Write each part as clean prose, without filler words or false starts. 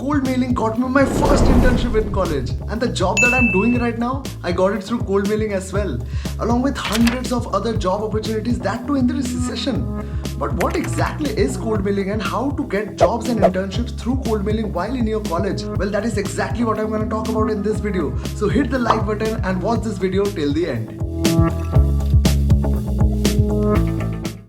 Cold mailing got me my first internship in college, and the job that I'm doing right now, I got it through cold mailing as well, along with hundreds of other job opportunities, that too in the recession. But what exactly is cold mailing and how to get jobs and internships through cold mailing while in your college? Well, that is exactly what I'm going to talk about in this video. So hit the like button and watch this video till the end.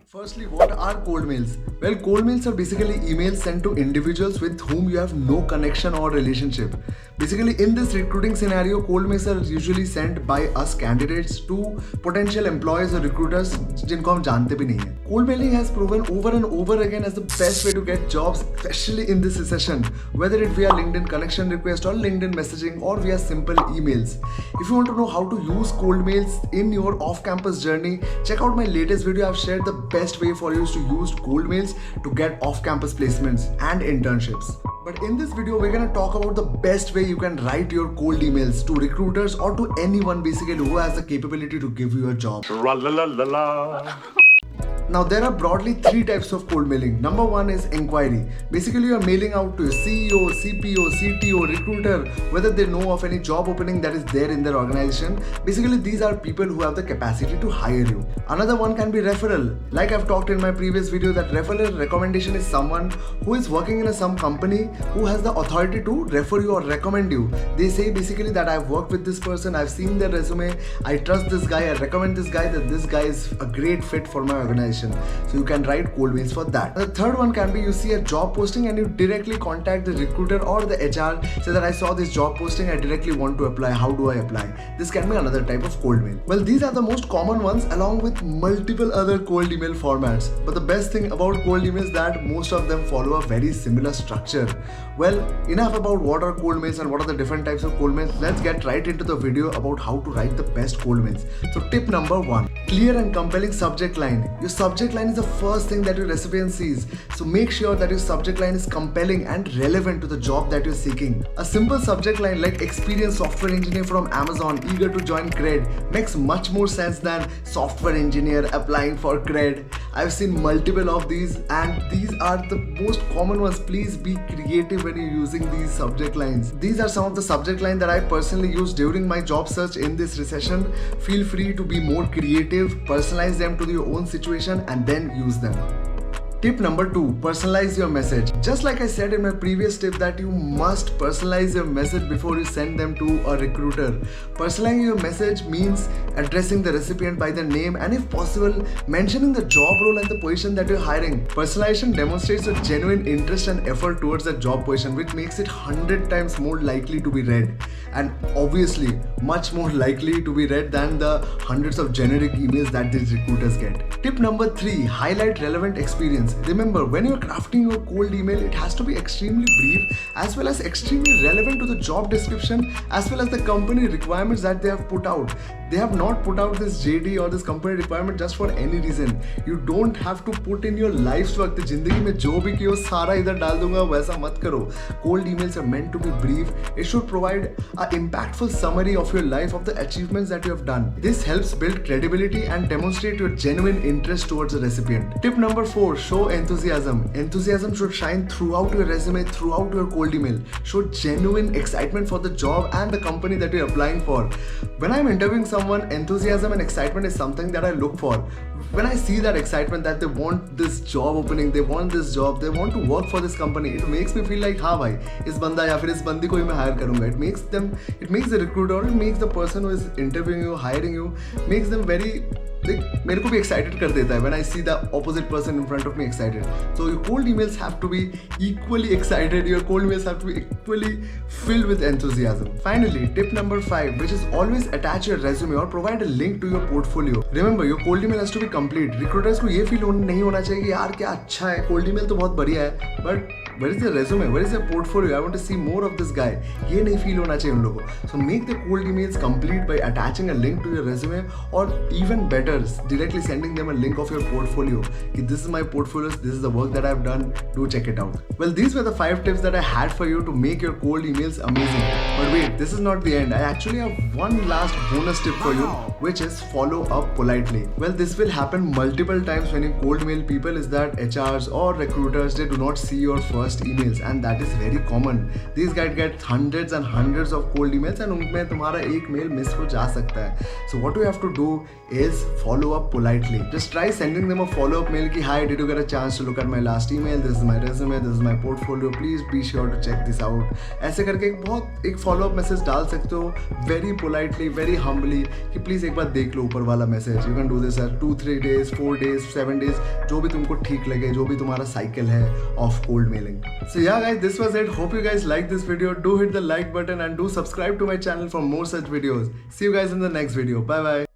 Firstly, what are cold mails? Well, cold mails are basically emails sent to individuals with whom you have no connection or relationship. Basically, in this recruiting scenario, cold mails are usually sent by us candidates to potential employers or recruiters जिनको हम जानते भी नहीं हैं. Cold mailing has proven over and over again as the best way to get jobs, especially in this recession, whether it via LinkedIn connection request or LinkedIn messaging or via simple emails. If you want to know how to use cold mails in your off-campus journey, check out my latest video. I've shared the best way for you to use cold mails to get off-campus placements and internships. But in this video, we're going to talk about the best way you can write your cold emails to recruiters or to anyone basically who has the capability to give you a job. Tra-la-la-la-la. Now, there are broadly three types of cold mailing. Number one is inquiry. Basically, you are mailing out to your CEO, CPO, CTO, recruiter, whether they know of any job opening that is there in their organization. Basically, these are people who have the capacity to hire you. Another one can be referral. Like I've talked in my previous video, that referral recommendation is someone who is working in some company who has the authority to refer you or recommend you. They say basically that I've worked with this person, I've seen their resume, I trust this guy, I recommend this guy, that this guy is a great fit for my organization. So you can write cold mails for that. The third one can be you see a job posting and you directly contact the recruiter or the HR, say that I saw this job posting, I directly want to apply, how do I apply? This can be another type of cold mail. Well, these are the most common ones along with multiple other cold email formats. But the best thing about cold email is that most of them follow a very similar structure. Well, enough about what are cold mails and what are the different types of cold mails. Let's get right into the video about how to write the best cold mails. So tip number one, clear and compelling subject line. Your subject line is the first thing that your recipient sees. So make sure that your subject line is compelling and relevant to the job that you're seeking. A simple subject line like experienced software engineer from Amazon eager to join Cred makes much more sense than software engineer applying for Cred. I've seen multiple of these and these are the most common ones. Please be creative when you're using these subject lines. These are some of the subject lines that I personally used during my job search in this recession. Feel free to be more creative, personalize them to your own situation and then use them. Tip number two, personalize your message. Just like I said in my previous tip that you must personalize your message before you send them to a recruiter. Personalizing your message means addressing the recipient by their name and if possible, mentioning the job role and the position that you're hiring. Personalization demonstrates a genuine interest and effort towards the job position, which makes it 100 times more likely to be read. And obviously, much more likely to be read than the hundreds of generic emails that these recruiters get. Tip number three, highlight relevant experience. Remember, when you're crafting your cold email, it has to be extremely brief as well as extremely relevant to the job description as well as the company requirements that they have put out. They have not put out this JD or this company requirement just for any reason. You don't have to put in your life's work. जिंदगी में जो भी किया सारा इधर डाल दूंगा वैसा मत करो. Cold emails are meant to be brief. It should provide an impactful summary of your life, of the achievements that you have done. This helps build credibility and demonstrate your genuine interest towards the recipient. Tip number four, show enthusiasm. Enthusiasm should shine throughout your resume, throughout your cold email. Show genuine excitement for the job and the company that you're applying for. When I'm interviewing someone, enthusiasm and excitement is something that I look for. When I see that excitement that they want this job opening, they want this job, they want to work for this company, it makes me feel like हाँ भाई इस बंदा या फिर इस बंदी को ही मैं hire करूँगा. It makes the recruiter, it makes the person who is interviewing you, hiring you, makes them very मेरे को भी excited कर देता है when I see the opposite person in front of me excited. So your cold emails have to be equally excited. Your cold emails have to be equally filled with enthusiasm. Finally, tip number 5, which is always attach your resume or provide a link to your portfolio. Remember, your cold email has to be complete. Recruiters को ये feel नहीं होना चाहिए कि यार क्या अच्छा है, cold email तो बहुत बढ़िया है, but where is the resume? Where is the portfolio? I want to see more of this guy. ये नहीं feel होना चाहिए उन लोगों को. So make the cold emails complete by attaching a link to your resume or even better, directly sending them a link of your portfolio. This is my portfolio, this is the work that I've done, do check it out. Well, these were the 5 tips that I had for you to make your cold emails amazing. But wait, this is not the end. I actually have one last bonus tip for you, which is follow up politely. Well, this will happen multiple times when you cold mail people, is that HRs or recruiters, they do not see your first first emails, and that is very common. These guys get hundreds and hundreds of cold emails and उनमें तुम्हारा एक mail miss हो जा सकता है. So what you have to do is follow up politely. Just try sending them a follow up mail कि hi, did you get a chance to look at my last email? This is my resume, this is my portfolio. Please be sure to check this out. ऐसे करके एक follow up message डाल सकते हो very politely, very humbly कि please एक बार देख लो ऊपर वाला message. You can do this at 2-3 days, 4 days, 7 days, जो भी तुमको ठीक लगे, जो भी तुम्हारा cycle है of cold mailing. So yeah guys, this was it. Hope you guys liked this video. Do hit the like button and do subscribe to my channel for more such videos. See you guys in the next video. Bye bye.